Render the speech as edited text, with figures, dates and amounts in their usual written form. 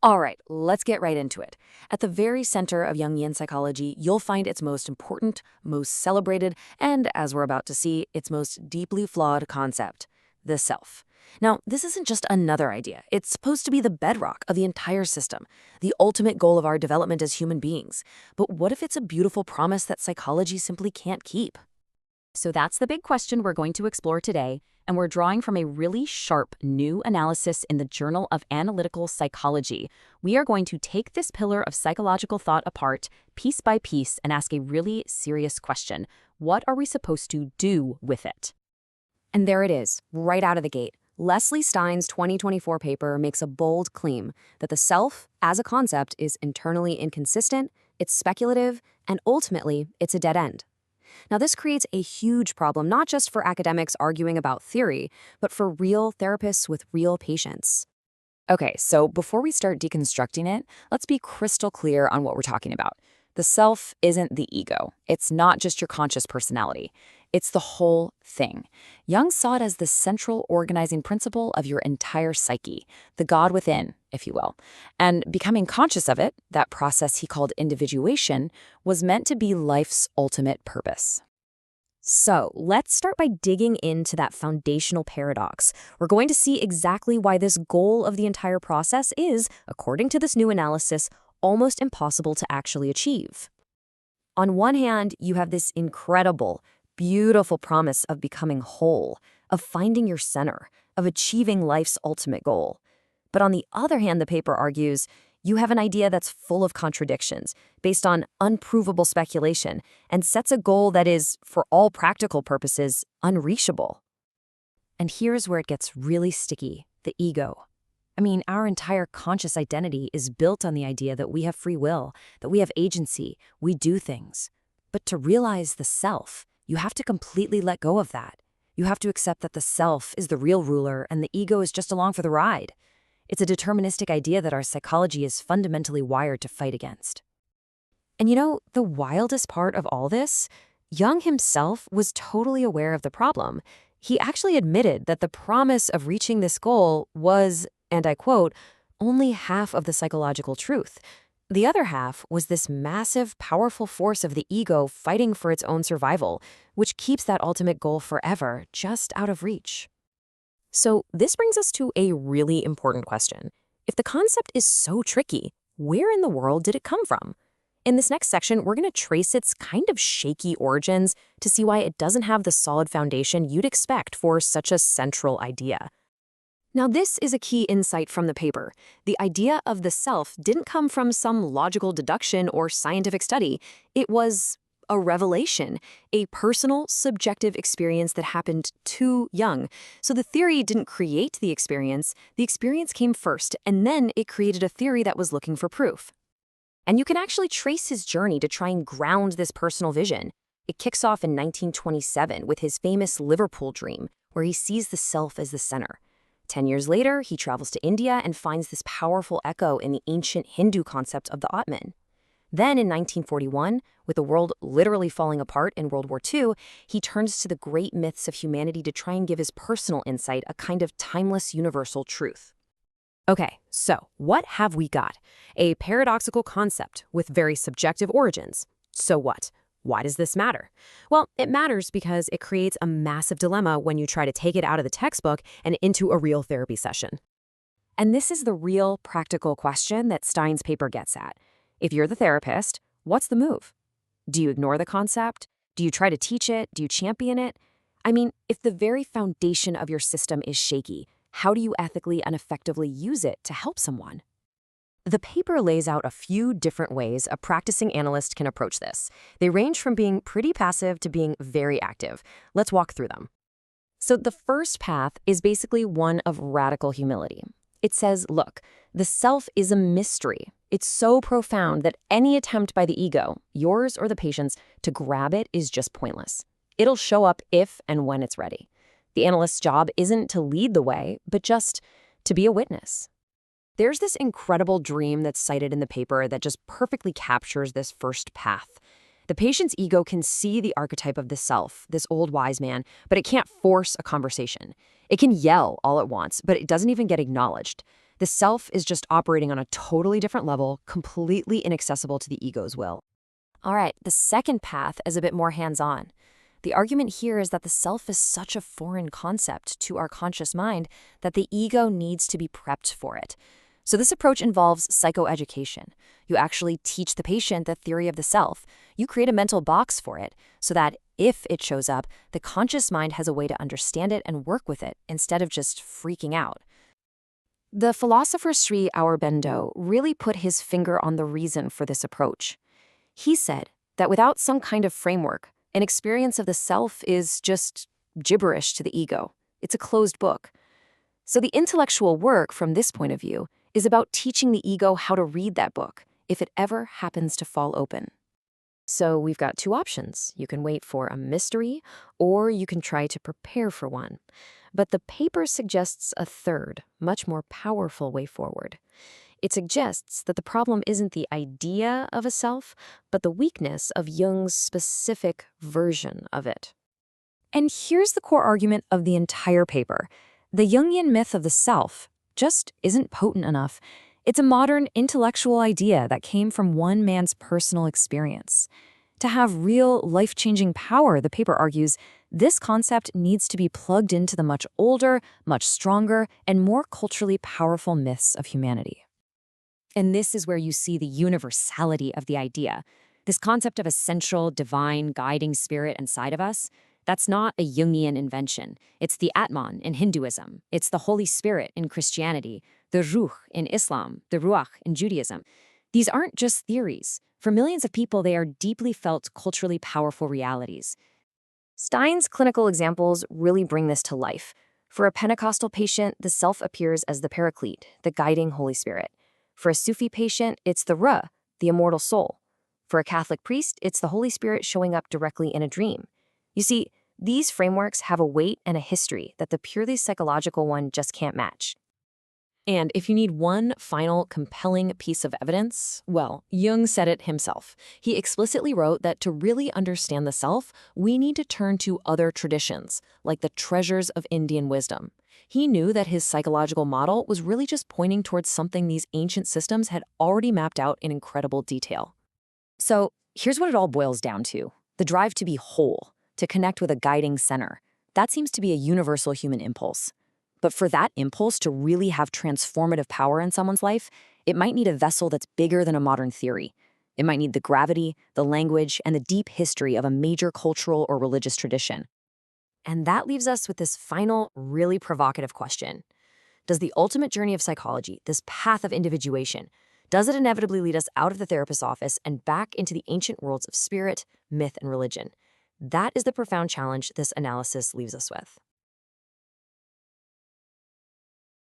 All right, let's get right into it. At the very center of Jungian psychology, you'll find its most important, most celebrated, and, as we're about to see, its most deeply flawed concept, the self. Now, this isn't just another idea. It's supposed to be the bedrock of the entire system, the ultimate goal of our development as human beings. But what if it's a beautiful promise that psychology simply can't keep? So that's the big question we're going to explore today, and we're drawing from a really sharp new analysis in the Journal of Analytical Psychology. We are going to take this pillar of psychological thought apart, piece by piece, and ask a really serious question. What are we supposed to do with it? And there it is, right out of the gate. Leslie Stein's 2024 paper makes a bold claim that the self, as a concept, is internally inconsistent, it's speculative, and ultimately, it's a dead end. Now, this creates a huge problem, not just for academics arguing about theory, but for real therapists with real patients. Okay, so before we start deconstructing it, let's be crystal clear on what we're talking about. The self isn't the ego. It's not just your conscious personality. It's the whole thing. Jung saw it as the central organizing principle of your entire psyche, the God within, if you will. And becoming conscious of it, that process he called individuation, was meant to be life's ultimate purpose. So, let's start by digging into that foundational paradox. We're going to see exactly why this goal of the entire process is, according to this new analysis, almost impossible to actually achieve. On one hand, you have this incredible, beautiful promise of becoming whole, of finding your center, of achieving life's ultimate goal. But on the other hand, the paper argues, you have an idea that's full of contradictions, based on unprovable speculation, and sets a goal that is, for all practical purposes, unreachable. And here's where it gets really sticky, the ego. I mean, our entire conscious identity is built on the idea that we have free will, that we have agency, we do things. But to realize the self, you have to completely let go of that. You have to accept that the self is the real ruler and the ego is just along for the ride. It's a deterministic idea that our psychology is fundamentally wired to fight against. And you know, the wildest part of all this? Jung himself was totally aware of the problem. He actually admitted that the promise of reaching this goal was, and I quote, only half of the psychological truth. The other half was this massive, powerful force of the ego fighting for its own survival, which keeps that ultimate goal forever just out of reach. So this brings us to a really important question. If the concept is so tricky, where in the world did it come from? In this next section, we're going to trace its kind of shaky origins to see why it doesn't have the solid foundation you'd expect for such a central idea. Now, this is a key insight from the paper. The idea of the self didn't come from some logical deduction or scientific study. It was a revelation, a personal, subjective experience that happened to Jung. So the theory didn't create the experience came first, and then it created a theory that was looking for proof. And you can actually trace his journey to try and ground this personal vision. It kicks off in 1927 with his famous Liverpool dream, where he sees the self as the center. 10 years later, he travels to India and finds this powerful echo in the ancient Hindu concept of the Atman. Then in 1941, with the world literally falling apart in World War II, he turns to the great myths of humanity to try and give his personal insight a kind of timeless universal truth. Okay, so what have we got? A paradoxical concept with very subjective origins. So what? Why does this matter? Well, it matters because it creates a massive dilemma when you try to take it out of the textbook and into a real therapy session. And this is the real practical question that Stein's paper gets at. If you're the therapist, what's the move? Do you ignore the concept? Do you try to teach it? Do you champion it? I mean, if the very foundation of your system is shaky, how do you ethically and effectively use it to help someone? The paper lays out a few different ways a practicing analyst can approach this. They range from being pretty passive to being very active. Let's walk through them. So the first path is basically one of radical humility. It says, look, the self is a mystery. It's so profound that any attempt by the ego, yours or the patient's, to grab it is just pointless. It'll show up if and when it's ready. The analyst's job isn't to lead the way, but just to be a witness. There's this incredible dream that's cited in the paper that just perfectly captures this first path. The patient's ego can see the archetype of the self, this old wise man, but it can't force a conversation. It can yell all it wants, but it doesn't even get acknowledged. The self is just operating on a totally different level, completely inaccessible to the ego's will. All right, the second path is a bit more hands-on. The argument here is that the self is such a foreign concept to our conscious mind that the ego needs to be prepped for it. So this approach involves psychoeducation. You actually teach the patient the theory of the self. You create a mental box for it so that if it shows up, the conscious mind has a way to understand it and work with it instead of just freaking out. The philosopher Sri Aurobindo really put his finger on the reason for this approach. He said that without some kind of framework, an experience of the self is just gibberish to the ego. It's a closed book. So the intellectual work from this point of view is about teaching the ego how to read that book if it ever happens to fall open. So we've got two options. You can wait for a mystery, or you can try to prepare for one. But the paper suggests a third, much more powerful way forward. It suggests that the problem isn't the idea of a self, but the weakness of Jung's specific version of it. And here's the core argument of the entire paper. The Jungian myth of the self just isn't potent enough. It's a modern intellectual idea that came from one man's personal experience. To have real, life-changing power, the paper argues, this concept needs to be plugged into the much older, much stronger, and more culturally powerful myths of humanity. And this is where you see the universality of the idea. This concept of a central, divine, guiding spirit inside of us, that's not a Jungian invention. It's the Atman in Hinduism. It's the Holy Spirit in Christianity, the Ruh in Islam, the Ruach in Judaism. These aren't just theories. For millions of people, they are deeply felt, culturally powerful realities. Stein's clinical examples really bring this to life. For a Pentecostal patient, the self appears as the Paraclete, the guiding Holy Spirit. For a Sufi patient, it's the Ruh, the immortal soul. For a Catholic priest, it's the Holy Spirit showing up directly in a dream. You see, these frameworks have a weight and a history that the purely psychological one just can't match. And if you need one final compelling piece of evidence, well, Jung said it himself. He explicitly wrote that to really understand the self, we need to turn to other traditions, like the treasures of Indian wisdom. He knew that his psychological model was really just pointing towards something these ancient systems had already mapped out in incredible detail. So here's what it all boils down to. The drive to be whole, to connect with a guiding center. That seems to be a universal human impulse. But for that impulse to really have transformative power in someone's life, it might need a vessel that's bigger than a modern theory. It might need the gravity, the language, and the deep history of a major cultural or religious tradition. And that leaves us with this final, really provocative question. Does the ultimate journey of psychology, this path of individuation, does it inevitably lead us out of the therapist's office and back into the ancient worlds of spirit, myth, and religion? That is the profound challenge this analysis leaves us with.